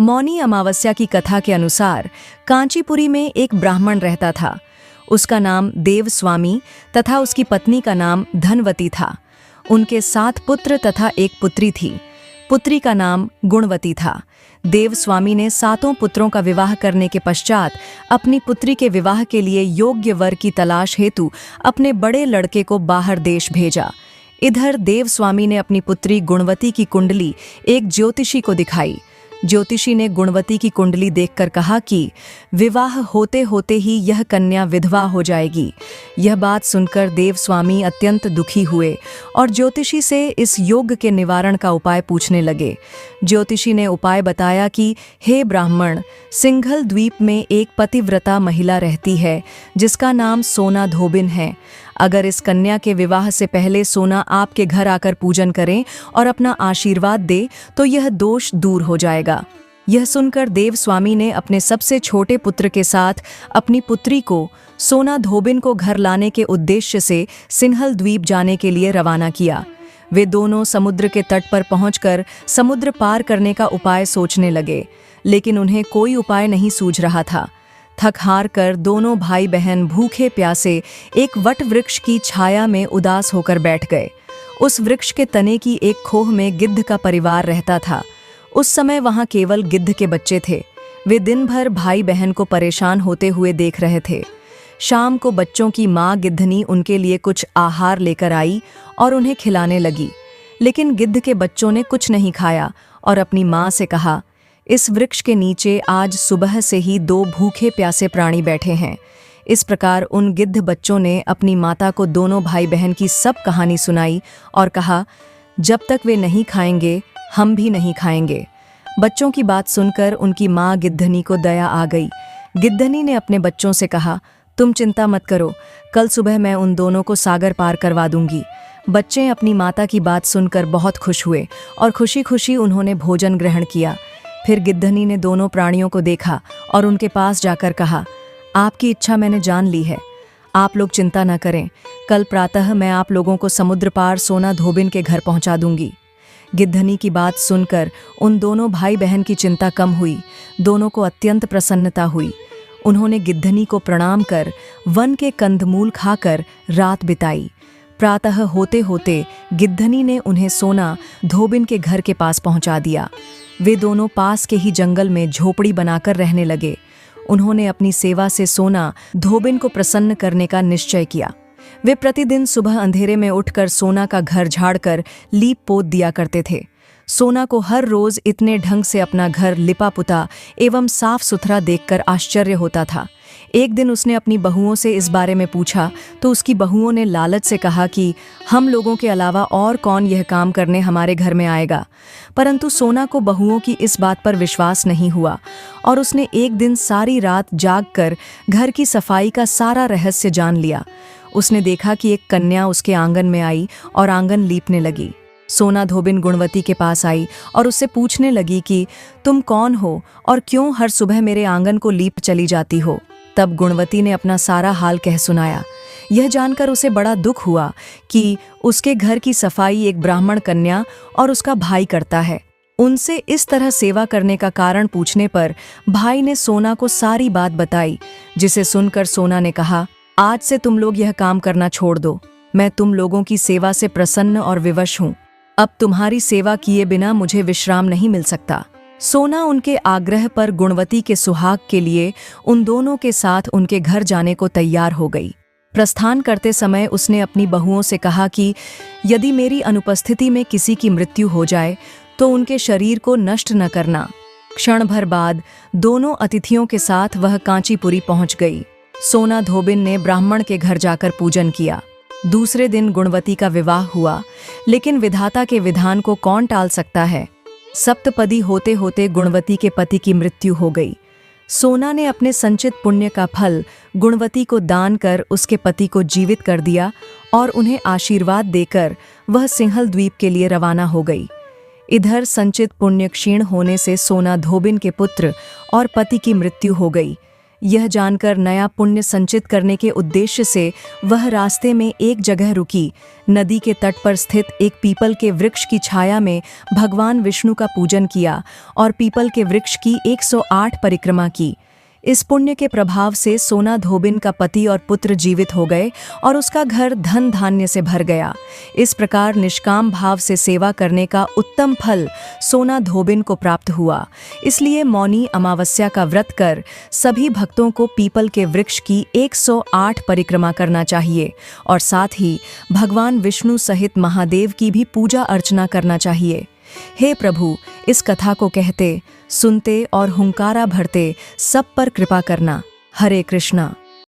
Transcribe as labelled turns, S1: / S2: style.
S1: मौनी अमावस्या की कथा के अनुसार कांचीपुरी में एक ब्राह्मण रहता था। उसका नाम देवस्वामी तथा उसकी पत्नी का नाम धनवती था। उनके 7 पुत्र तथा एक पुत्री थी। पुत्री का नाम गुणवती था। देवस्वामी ने 7 पुत्रों का विवाह करने के पश्चात अपनी पुत्री के विवाह के लिए योग्य वर की तलाश हेतु अपने बड़े लड़के को बाहर देश भेजा। इधर देवस्वामी ने अपनी पुत्री गुणवती की कुंडली एक ज्योतिषी को दिखाई। ज्योतिषी ने गुणवती की कुंडली देखकर कहा कि विवाह होते होते ही यह कन्या विधवा हो जाएगी। यह बात सुनकर देवस्वामी अत्यंत दुखी हुए और ज्योतिषी से इस योग के निवारण का उपाय पूछने लगे। ज्योतिषी ने उपाय बताया कि हे ब्राह्मण, सिंघल द्वीप में एक पतिव्रता महिला रहती है जिसका नाम सोना धोबिन है। अगर इस कन्या के विवाह से पहले सोना आपके घर आकर पूजन करे और अपना आशीर्वाद दे तो यह दोष दूर हो जाएगा। यह सुनकर देवस्वामी ने अपने सबसे छोटे पुत्र के साथ अपनी पुत्री को सोना धोबिन को घर लाने के उद्देश्य से सिंहल द्वीप जाने के लिए रवाना किया। वे दोनों समुद्र के तट पर पहुंचकर समुद्र पार करने का उपाय सोचने लगे, लेकिन उन्हें कोई उपाय नहीं सूझ रहा था। थक हार कर दोनों भाई बहन भूखे प्यासे एक वट वृक्ष की छाया में उदास होकर बैठ गए। उस वृक्ष के तने की एक खोह में गिद्ध का परिवार रहता था। उस समय वहां केवल गिद्ध के बच्चे थे। वे दिन भर भाई बहन को परेशान होते हुए देख रहे थे। शाम को बच्चों की माँ गिद्धनी उनके लिए कुछ आहार लेकर आई और उन्हें खिलाने लगी, लेकिन गिद्ध के बच्चों ने कुछ नहीं खाया और अपनी माँ से कहा, इस वृक्ष के नीचे आज सुबह से ही 2 भूखे प्यासे प्राणी बैठे हैं। इस प्रकार उन गिद्ध बच्चों ने अपनी माता को दोनों भाई बहन की सब कहानी सुनाई और कहा, जब तक वे नहीं खाएंगे हम भी नहीं खाएंगे। बच्चों की बात सुनकर उनकी माँ गिद्धनी को दया आ गई। गिद्धनी ने अपने बच्चों से कहा, तुम चिंता मत करो, कल सुबह मैं उन दोनों को सागर पार करवा दूंगी। बच्चे अपनी माता की बात सुनकर बहुत खुश हुए और खुशी खुशी उन्होंने भोजन ग्रहण किया। फिर गिद्धनी ने दोनों प्राणियों को देखा और उनके पास जाकर कहा, आपकी इच्छा मैंने जान ली है, आप लोग चिंता न करें, कल प्रातः मैं आप लोगों को समुद्र पार सोना धोबिन के घर पहुंचा दूंगी। गिद्धनी की बात सुनकर उन दोनों भाई बहन की चिंता कम हुई। दोनों को अत्यंत प्रसन्नता हुई। उन्होंने गिद्धनी को प्रणाम कर वन के कंदमूल खाकर रात बिताई। प्रातः होते होते गिद्धनी ने उन्हें सोना धोबिन के घर के पास पहुंचा दिया। वे दोनों पास के ही जंगल में झोपड़ी बनाकर रहने लगे। उन्होंने अपनी सेवा से सोना धोबिन को प्रसन्न करने का निश्चय किया। वे प्रतिदिन सुबह अंधेरे में उठकर सोना का घर झाड़कर लीप पोत दिया करते थे। सोना को हर रोज इतने ढंग से अपना घर लिपा पुता एवं साफ सुथरा देखकर आश्चर्य होता था। एक दिन उसने अपनी बहुओं से इस बारे में पूछा तो उसकी बहुओं ने लालच से कहा कि हम लोगों के अलावा और कौन यह काम करने हमारे घर में आएगा। परंतु सोना को बहुओं की इस बात पर विश्वास नहीं हुआ और उसने एक दिन सारी रात जागकर घर की सफाई का सारा रहस्य जान लिया। उसने देखा कि एक कन्या उसके आंगन में आई और आंगन लीपने लगी। सोना धोबिन गुणवती के पास आई और उससे पूछने लगी कि तुम कौन हो और क्यों हर सुबह मेरे आंगन को लीप चली जाती हो। तब गुणवती ने अपना सारा हाल कह सुनाया। यह जानकर उसे बड़ा दुख हुआ कि उसके घर की सफाई एक ब्राह्मण कन्या और उसका भाई करता है। उनसे इस तरह सेवा करने का कारण पूछने पर भाई ने सोना को सारी बात बताई, जिसे सुनकर सोना ने कहा, आज से तुम लोग यह काम करना छोड़ दो। मैं तुम लोगों की सेवा से प्रसन्न और विवश हूँ। अब तुम्हारी सेवा किए बिना मुझे विश्राम नहीं मिल सकता। सोना उनके आग्रह पर गुणवती के सुहाग के लिए उन दोनों के साथ उनके घर जाने को तैयार हो गई। प्रस्थान करते समय उसने अपनी बहुओं से कहा कि यदि मेरी अनुपस्थिति में किसी की मृत्यु हो जाए तो उनके शरीर को नष्ट न करना। क्षण भर बाद दोनों अतिथियों के साथ वह कांचीपुरी पहुंच गई। सोना धोबिन ने ब्राह्मण के घर जाकर पूजन किया। दूसरे दिन गुणवती का विवाह हुआ, लेकिन विधाता के विधान को कौन टाल सकता है। सप्तपदी होते होते गुणवती के पति की मृत्यु हो गई। सोना ने अपने संचित पुण्य का फल गुणवती को दान कर उसके पति को जीवित कर दिया और उन्हें आशीर्वाद देकर वह सिंहल द्वीप के लिए रवाना हो गई। इधर संचित पुण्य क्षीण होने से सोना धोबिन के पुत्र और पति की मृत्यु हो गई। यह जानकर नया पुण्य संचित करने के उद्देश्य से वह रास्ते में एक जगह रुकी। नदी के तट पर स्थित एक पीपल के वृक्ष की छाया में भगवान विष्णु का पूजन किया और पीपल के वृक्ष की 108 परिक्रमा की। इस पुण्य के प्रभाव से सोना धोबिन का पति और पुत्र जीवित हो गए और उसका घर धन धान्य से भर गया। इस प्रकार निष्काम भाव से सेवा करने का उत्तम फल सोना धोबिन को प्राप्त हुआ। इसलिए मौनी अमावस्या का व्रत कर सभी भक्तों को पीपल के वृक्ष की 108 परिक्रमा करना चाहिए और साथ ही भगवान विष्णु सहित महादेव की भी पूजा अर्चना करना चाहिए। हे प्रभु, इस कथा को कहते, सुनते और हुंकारा भरते सब पर कृपा करना। हरे कृष्णा।